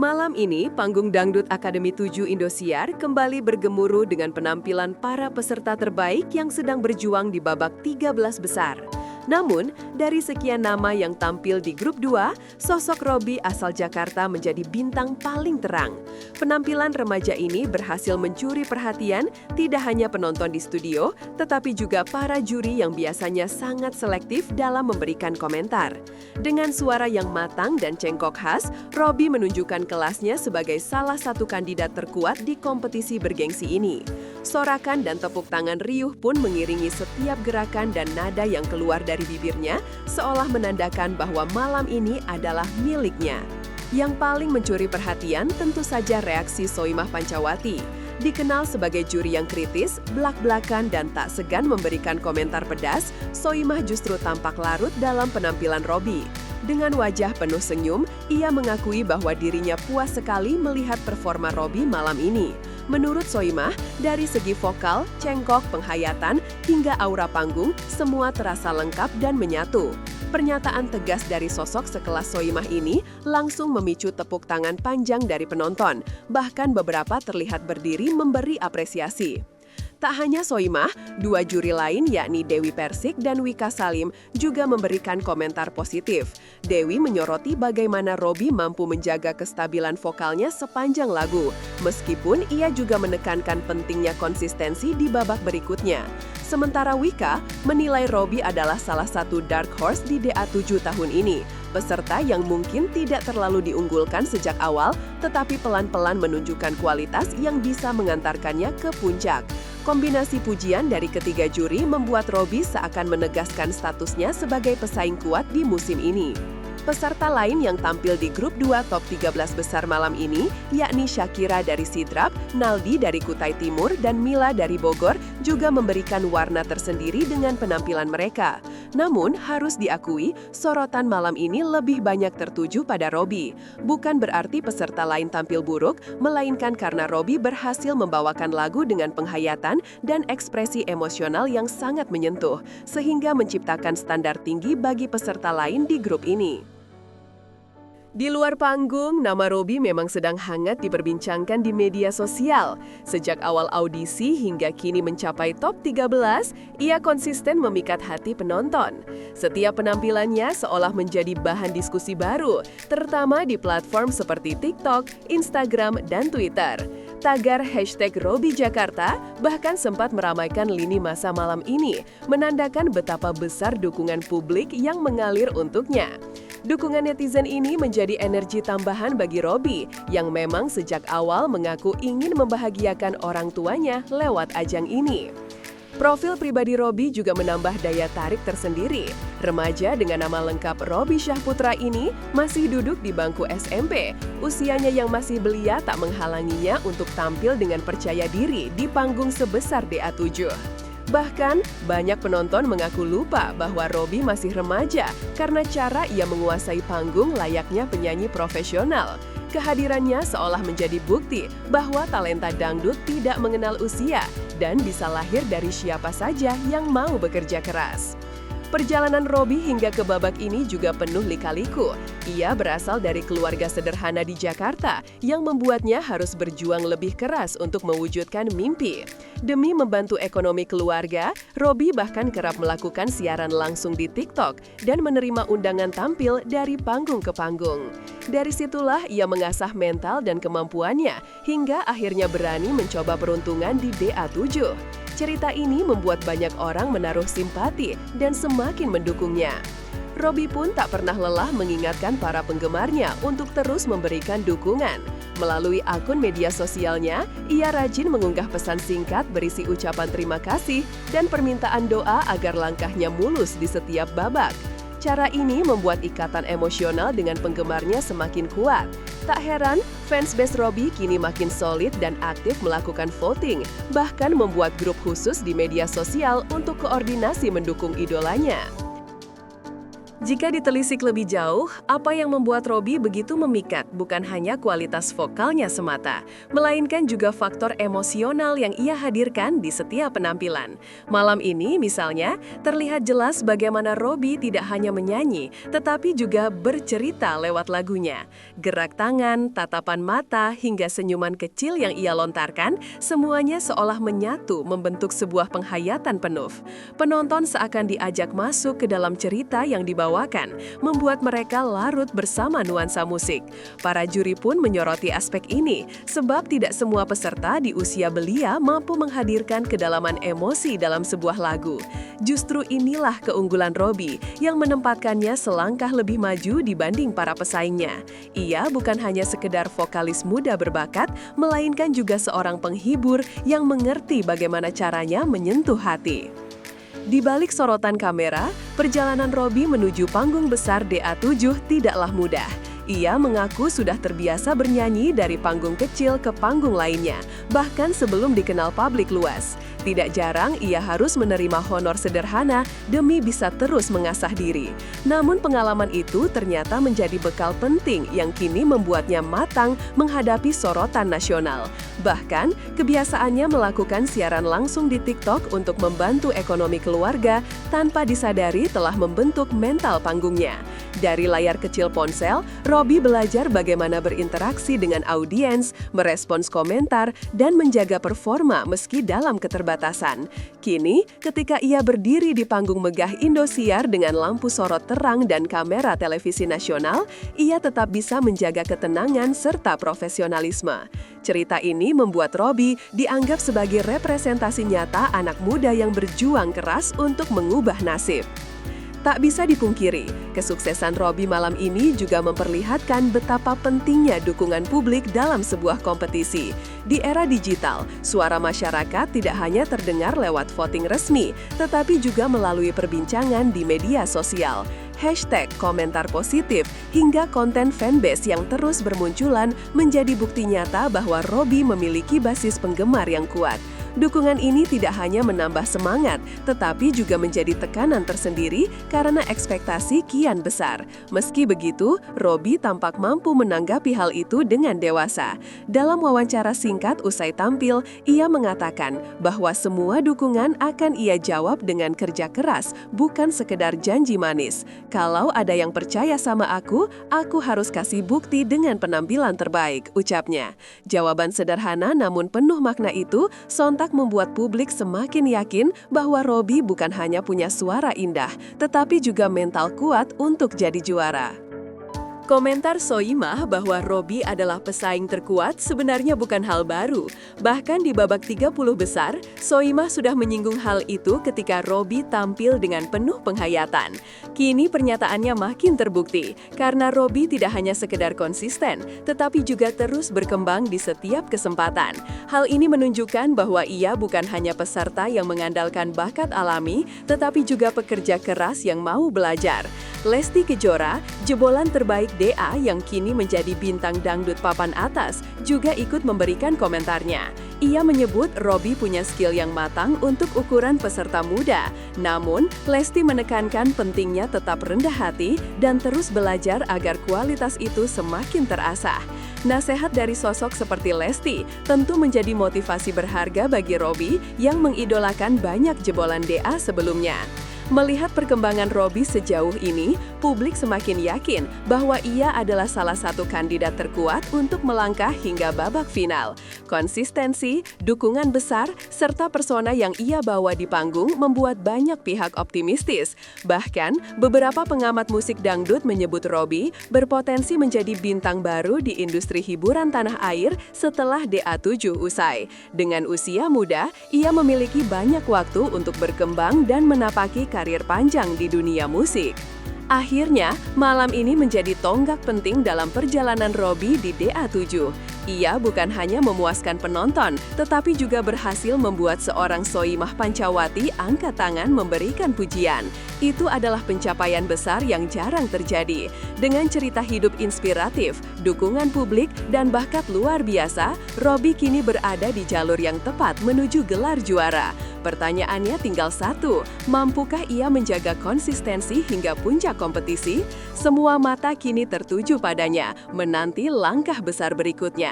Malam ini, panggung Dangdut Akademi 7 Indosiar kembali bergemuruh dengan penampilan para peserta terbaik yang sedang berjuang di babak 13 besar. Namun, dari sekian nama yang tampil di grup 2, sosok Robby asal Jakarta menjadi bintang paling terang. Penampilan remaja ini berhasil mencuri perhatian tidak hanya penonton di studio, tetapi juga para juri yang biasanya sangat selektif dalam memberikan komentar. Dengan suara yang matang dan cengkok khas, Robby menunjukkan kelasnya sebagai salah satu kandidat terkuat di kompetisi bergengsi ini. Sorakan dan tepuk tangan riuh pun mengiringi setiap gerakan dan nada yang keluar dari bibirnya, seolah menandakan bahwa malam ini adalah miliknya. Yang paling mencuri perhatian tentu saja reaksi Soimah Pancawati. Dikenal sebagai juri yang kritis, belak-belakan dan tak segan memberikan komentar pedas, Soimah justru tampak larut dalam penampilan Robby. Dengan wajah penuh senyum, ia mengakui bahwa dirinya puas sekali melihat performa Robby malam ini. Menurut Soimah, dari segi vokal, cengkok, penghayatan, hingga aura panggung, semua terasa lengkap dan menyatu. Pernyataan tegas dari sosok sekelas Soimah ini langsung memicu tepuk tangan panjang dari penonton. Bahkan beberapa terlihat berdiri memberi apresiasi. Tak hanya Soimah, dua juri lain yakni Dewi Persik dan Wika Salim juga memberikan komentar positif. Dewi menyoroti bagaimana Robby mampu menjaga kestabilan vokalnya sepanjang lagu, meskipun ia juga menekankan pentingnya konsistensi di babak berikutnya. Sementara Wika menilai Robby adalah salah satu dark horse di DA7 tahun ini, peserta yang mungkin tidak terlalu diunggulkan sejak awal, tetapi pelan-pelan menunjukkan kualitas yang bisa mengantarkannya ke puncak. Kombinasi pujian dari ketiga juri membuat Robby seakan menegaskan statusnya sebagai pesaing kuat di musim ini. Peserta lain yang tampil di grup 2 top 13 besar malam ini, yakni Shakira dari Sidrap, Naldi dari Kutai Timur, dan Mila dari Bogor, juga memberikan warna tersendiri dengan penampilan mereka. Namun, harus diakui, sorotan malam ini lebih banyak tertuju pada Robby. Bukan berarti peserta lain tampil buruk, melainkan karena Robby berhasil membawakan lagu dengan penghayatan dan ekspresi emosional yang sangat menyentuh, sehingga menciptakan standar tinggi bagi peserta lain di grup ini. Di luar panggung, nama Robby memang sedang hangat diperbincangkan di media sosial. Sejak awal audisi hingga kini mencapai top 13, ia konsisten memikat hati penonton. Setiap penampilannya seolah menjadi bahan diskusi baru, terutama di platform seperti TikTok, Instagram, dan Twitter. Tagar #RobbyJakarta bahkan sempat meramaikan lini masa malam ini, menandakan betapa besar dukungan publik yang mengalir untuknya. Dukungan netizen ini menjadi energi tambahan bagi Robby, yang memang sejak awal mengaku ingin membahagiakan orang tuanya lewat ajang ini. Profil pribadi Robby juga menambah daya tarik tersendiri. Remaja dengan nama lengkap Robby Syahputra ini masih duduk di bangku SMP. Usianya yang masih belia tak menghalanginya untuk tampil dengan percaya diri di panggung sebesar DA7. Bahkan, banyak penonton mengaku lupa bahwa Robby masih remaja karena cara ia menguasai panggung layaknya penyanyi profesional. Kehadirannya seolah menjadi bukti bahwa talenta dangdut tidak mengenal usia dan bisa lahir dari siapa saja yang mau bekerja keras. Perjalanan Robby hingga ke babak ini juga penuh lika-liku. Ia berasal dari keluarga sederhana di Jakarta yang membuatnya harus berjuang lebih keras untuk mewujudkan mimpi. Demi membantu ekonomi keluarga, Robby bahkan kerap melakukan siaran langsung di TikTok dan menerima undangan tampil dari panggung ke panggung. Dari situlah ia mengasah mental dan kemampuannya hingga akhirnya berani mencoba peruntungan di DA7. Cerita ini membuat banyak orang menaruh simpati dan semakin mendukungnya. Robby pun tak pernah lelah mengingatkan para penggemarnya untuk terus memberikan dukungan. Melalui akun media sosialnya, ia rajin mengunggah pesan singkat berisi ucapan terima kasih dan permintaan doa agar langkahnya mulus di setiap babak. Cara ini membuat ikatan emosional dengan penggemarnya semakin kuat. Tak heran, fansbase Robby kini makin solid dan aktif melakukan voting, bahkan membuat grup khusus di media sosial untuk koordinasi mendukung idolanya. Jika ditelisik lebih jauh, apa yang membuat Robby begitu memikat bukan hanya kualitas vokalnya semata, melainkan juga faktor emosional yang ia hadirkan di setiap penampilan. Malam ini, misalnya, terlihat jelas bagaimana Robby tidak hanya menyanyi, tetapi juga bercerita lewat lagunya. Gerak tangan, tatapan mata, hingga senyuman kecil yang ia lontarkan, semuanya seolah menyatu membentuk sebuah penghayatan penuh. Penonton seakan diajak masuk ke dalam cerita yang dibawa membuat mereka larut bersama nuansa musik. Para juri pun menyoroti aspek ini, sebab tidak semua peserta di usia belia mampu menghadirkan kedalaman emosi dalam sebuah lagu. Justru inilah keunggulan Robby yang menempatkannya selangkah lebih maju dibanding para pesaingnya. Ia bukan hanya sekedar vokalis muda berbakat, melainkan juga seorang penghibur yang mengerti bagaimana caranya menyentuh hati. Di balik sorotan kamera, perjalanan Robby menuju panggung besar DA7 tidaklah mudah. Ia mengaku sudah terbiasa bernyanyi dari panggung kecil ke panggung lainnya, bahkan sebelum dikenal publik luas. Tidak jarang ia harus menerima honor sederhana demi bisa terus mengasah diri. Namun pengalaman itu ternyata menjadi bekal penting yang kini membuatnya matang menghadapi sorotan nasional. Bahkan, kebiasaannya melakukan siaran langsung di TikTok untuk membantu ekonomi keluarga tanpa disadari telah membentuk mental panggungnya. Dari layar kecil ponsel, Robby belajar bagaimana berinteraksi dengan audiens, merespons komentar, dan menjaga performa meski dalam keterbatasan. Kini, ketika ia berdiri di panggung megah Indosiar dengan lampu sorot terang dan kamera televisi nasional, ia tetap bisa menjaga ketenangan serta profesionalisme. Cerita ini membuat Robby dianggap sebagai representasi nyata anak muda yang berjuang keras untuk mengubah nasib. Tak bisa dipungkiri, kesuksesan Robby malam ini juga memperlihatkan betapa pentingnya dukungan publik dalam sebuah kompetisi. Di era digital, suara masyarakat tidak hanya terdengar lewat voting resmi, tetapi juga melalui perbincangan di media sosial. Hashtag komentar positif hingga konten fanbase yang terus bermunculan menjadi bukti nyata bahwa Robby memiliki basis penggemar yang kuat. Dukungan ini tidak hanya menambah semangat, tetapi juga menjadi tekanan tersendiri karena ekspektasi kian besar. Meski begitu, Robby tampak mampu menanggapi hal itu dengan dewasa. Dalam wawancara singkat usai tampil, ia mengatakan bahwa semua dukungan akan ia jawab dengan kerja keras, bukan sekedar janji manis. Kalau ada yang percaya sama aku harus kasih bukti dengan penampilan terbaik, ucapnya. Jawaban sederhana namun penuh makna itu sontak membuat publik semakin yakin bahwa Robby bukan hanya punya suara indah, tetapi juga mental kuat untuk jadi juara. Komentar Soimah bahwa Robby adalah pesaing terkuat sebenarnya bukan hal baru. Bahkan di babak 30 besar, Soimah sudah menyinggung hal itu ketika Robby tampil dengan penuh penghayatan. Kini pernyataannya makin terbukti, karena Robby tidak hanya sekedar konsisten, tetapi juga terus berkembang di setiap kesempatan. Hal ini menunjukkan bahwa ia bukan hanya peserta yang mengandalkan bakat alami, tetapi juga pekerja keras yang mau belajar. Lesti Kejora, jebolan terbaik DA yang kini menjadi bintang dangdut papan atas, juga ikut memberikan komentarnya. Ia menyebut Robby punya skill yang matang untuk ukuran peserta muda. Namun, Lesti menekankan pentingnya tetap rendah hati dan terus belajar agar kualitas itu semakin terasah. Nasihat dari sosok seperti Lesti tentu menjadi motivasi berharga bagi Robby yang mengidolakan banyak jebolan DA sebelumnya. Melihat perkembangan Robby sejauh ini, publik semakin yakin bahwa ia adalah salah satu kandidat terkuat untuk melangkah hingga babak final. Konsistensi, dukungan besar, serta persona yang ia bawa di panggung membuat banyak pihak optimistis. Bahkan, beberapa pengamat musik dangdut menyebut Robby berpotensi menjadi bintang baru di industri hiburan tanah air setelah DA7 usai. Dengan usia muda, ia memiliki banyak waktu untuk berkembang dan menapaki karir panjang di dunia musik. Akhirnya, malam ini menjadi tonggak penting dalam perjalanan Robby di DA7. Ia bukan hanya memuaskan penonton, tetapi juga berhasil membuat seorang Soimah Pancawati angkat tangan memberikan pujian. Itu adalah pencapaian besar yang jarang terjadi. Dengan cerita hidup inspiratif, dukungan publik, dan bakat luar biasa, Robby kini berada di jalur yang tepat menuju gelar juara. Pertanyaannya tinggal satu, mampukah ia menjaga konsistensi hingga puncak kompetisi? Semua mata kini tertuju padanya, menanti langkah besar berikutnya.